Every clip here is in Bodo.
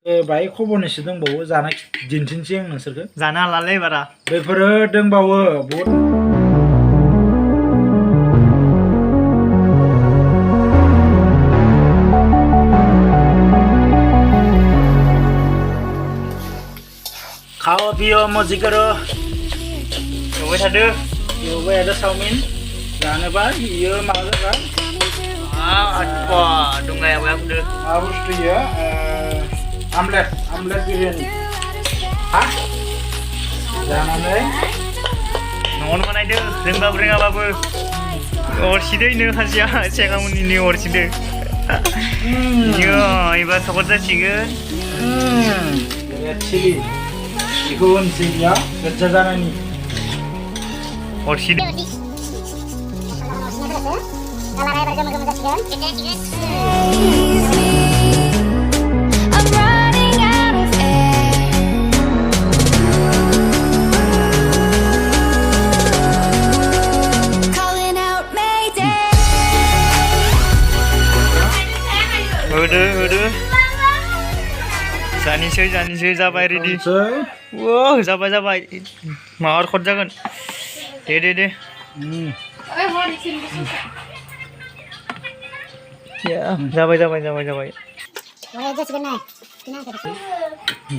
बाहाय खबरनिसो दंबावो जानाय दिन्थिनोसै आं नोंसोरखौ जानो हालालै बारा बेफोरो दंबावो बहुद खाओ पियो मजि करो एवबाय थादो एवबाय आरो चावमिन जानोबा इयो माबा जागोन दंगायावया बुंदो मा बुस्थु इयो आमलेट बिरियानि हा जानानै न'आवनो बानायदो रोंबाबो रोङाबाबो अरसिदो इनो खासिया सेगामुनिनो अरसिदो इयो एबार सकट जासिगोन रेड चिली बेखौ होनसै बेयाव गोजा जानायनि अरसिदो I'm running out of air. Calling out Mayday. होदो जानोसै जाबाय रेडि wow जाबाय माबा खट जागोन दे ya जाबाय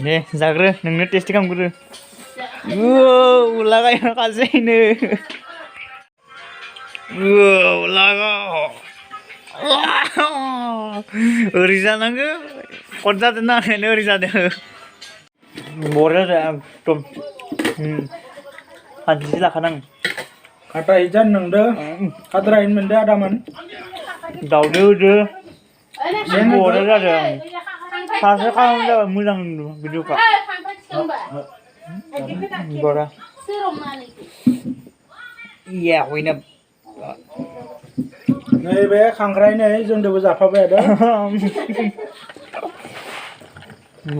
दे जाग्रो नोंनो टेस्ट खालामग्रो लागाय खासैनो लागा ओरै जानांगौ खट जादों ना ओरै जादों बरिया जादों एकदम हानथिसे लाखानां खाटा इजान नंदो खाद्रायन मोनदो आदामोन दाउदो होदो बरिया जादों सासे खालामनो जाबाय मोजां भिडिअखा बरिया iya wina नैबे खांख्राय नै जोंदोबो जाफाबाय आरो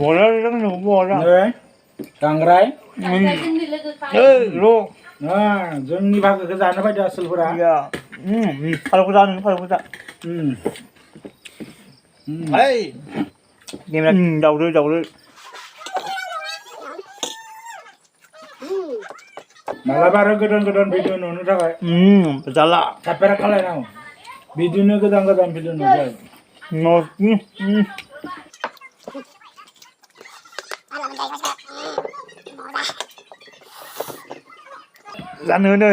बरिया जादों बरिया नै खांख्राय र' जोंनि भागोखौ जानो फैदो आसोलफोरा फालौखौ जा hey दाउदो मालाबा आरो गोदान भिडिअ नुनो थाखाय जाला साबस्क्राइब खालायनांगौ बिदिनो गोदान भिडिअ नुजायो जानो नै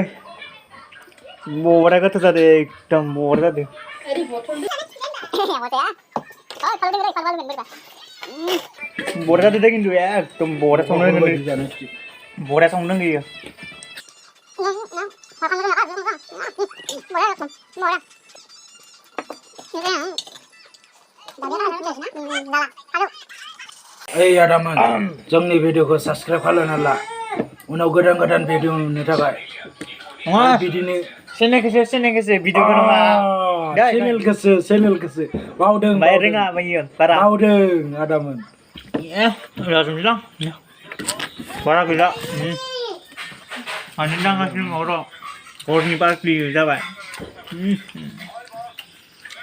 बरिया गोथाव जादों एकदम बरिया जादों बरिया जादों खिन्थु एकदम बरिया संनो रोंगौ ओइ आदामोन जोंनि भिडिअखौ साबस्क्राइब खालायना ला उनाव गोदान भिडिअ नुनो थाखाय नङा बिदिनो चेनेलखौसो भिडिअखौ नङा चेनेलखौसो बावदों बाय रोङा बायो बारा बावदों आदामोन जाजोबसैदां बारा गैला आंनि नांगासिनो माबा हरनि पार्टि जाबाय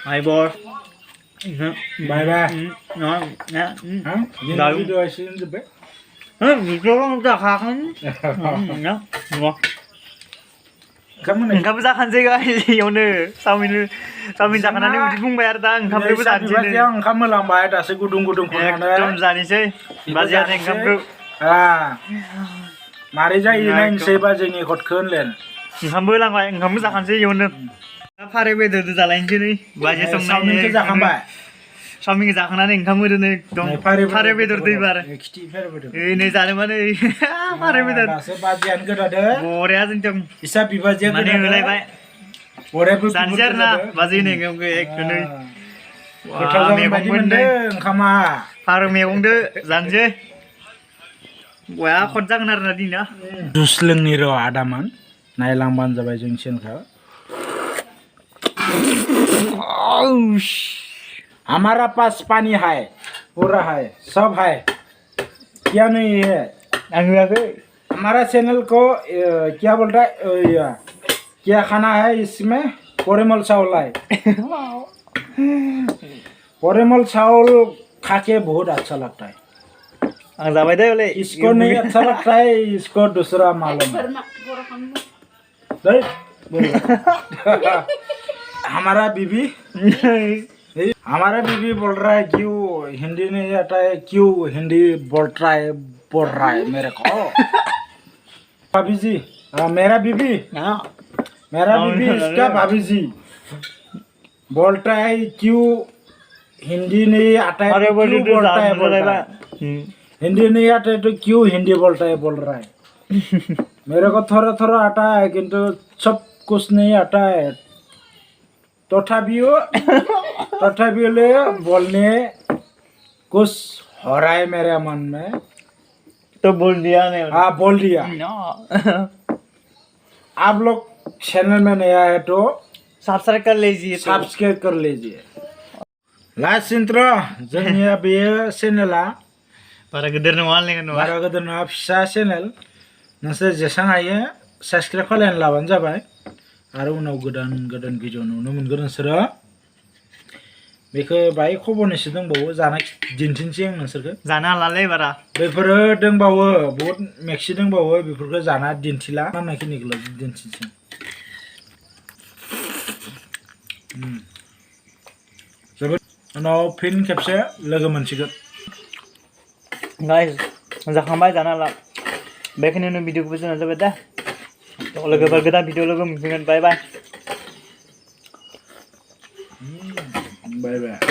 हाय बस बाय दायो भिडिअ एसे जोब्बाय भिडिअ जाखागोन ओंखामबो जाखानोसै इयावनो चावमिन जाखानानै उदै बुंबाय आरो दा ओंखामखौबो जानोसै ओंखाम मोनलांबाय दासो गुदुं एकदम जानोसै बाजियानो ओंखामखौ मारै जायो नायनोसै बाजैनि खटखौ होनलेन ओंखामबो लांबाय ओंखामबो जाखानोसै इयावनो फारे बेदरजों जालायनोसै नै बाजिया चावमिनखौ जाखांबाय चावमिनखौ जाखांनानै ओंखाम होदो नै एकदम फारे बेदर दैबार नै जानोबा नै फारे बेदर दासो बाजियानो गोदादो बरिया जोंजों इसा बिबाजिया माने होलायबाय बरियाबो जानोसै आरो ना बाजै नै ओंखामखौ एकदम नै गोथाव जागोन बायदि मोनदों ओंखामा फारौ मैगंदो जानोसै बया खट जागोन आरो ना दिना जुस लोंनि र' आदामोन नायलांबानो जाबाय जों चेनेलखौ हमारा पास पानी है पूरा है सब है क्या नहीं है हमारा चैनल को क्या बोलता है क्या खाना है इसमें परिमल चावल है परिमल चावल खा के बहुत अच्छा लगता है आं जाबाय दे बोले इसको नहीं अच्छा लगता है इसको दूसरा मालूम है नहीं? हमारा बीबी बोल रहा है क्यों हिंदी नहीं आता है क्यों हिंदी बोल रहा है मेरे को भाभी जी मेरा बीबी इसका भाभी जी बोलता है क्यों हिंदी नहीं आता है तो क्यों बोलता है हिंदी नहीं आता है तो क्यों हिंदी बोलता है बोल रहा है मेरे को थोड़ा थोड़ा आता है किंतु सब कुछ नहीं आता है तथापि बोलने कुछ हो रहा है मेरे मन में तो बोल दिया ने हाँ बोल दिया आप लोग चैनल में नया है तो सब्सक्राइब कर लीजिए सब्सक्राइब कर लीजिए लास्ट इंट्रो जोंनिया बे चैनला बारा गिदिर नङा लेंगन बारा गोदोर नङा फिसा चैनल नोंसोर जेसां हायो सब्सक्राइब खालामनानै लाबानो जाबाय आरो उनाव गोदान भिडिअ नुनो मोनगोन नोंसोरो बेखौ बाहाय खबरनिसो दंबावो जाना दिन्थिनोसै आं नोंसोरखौ जानो हालालै बारा बेफोरो दंबावो बहुत मेक्सि दंबावो बेफोरखौ जाना दिन्थिला नांनायखिनिखौल' दिन्थिनोसै जोबोद उनाव फिन खेबसे लोगो मोनसिगोन गाइस जाखांबाय जाना ला बेखिनियावनो भिडिअखौबो जोंना जाबाय दा लोगोफोर गोदान भिडिअ लोगो मोनफिनगोन बाय बाय बाय बाय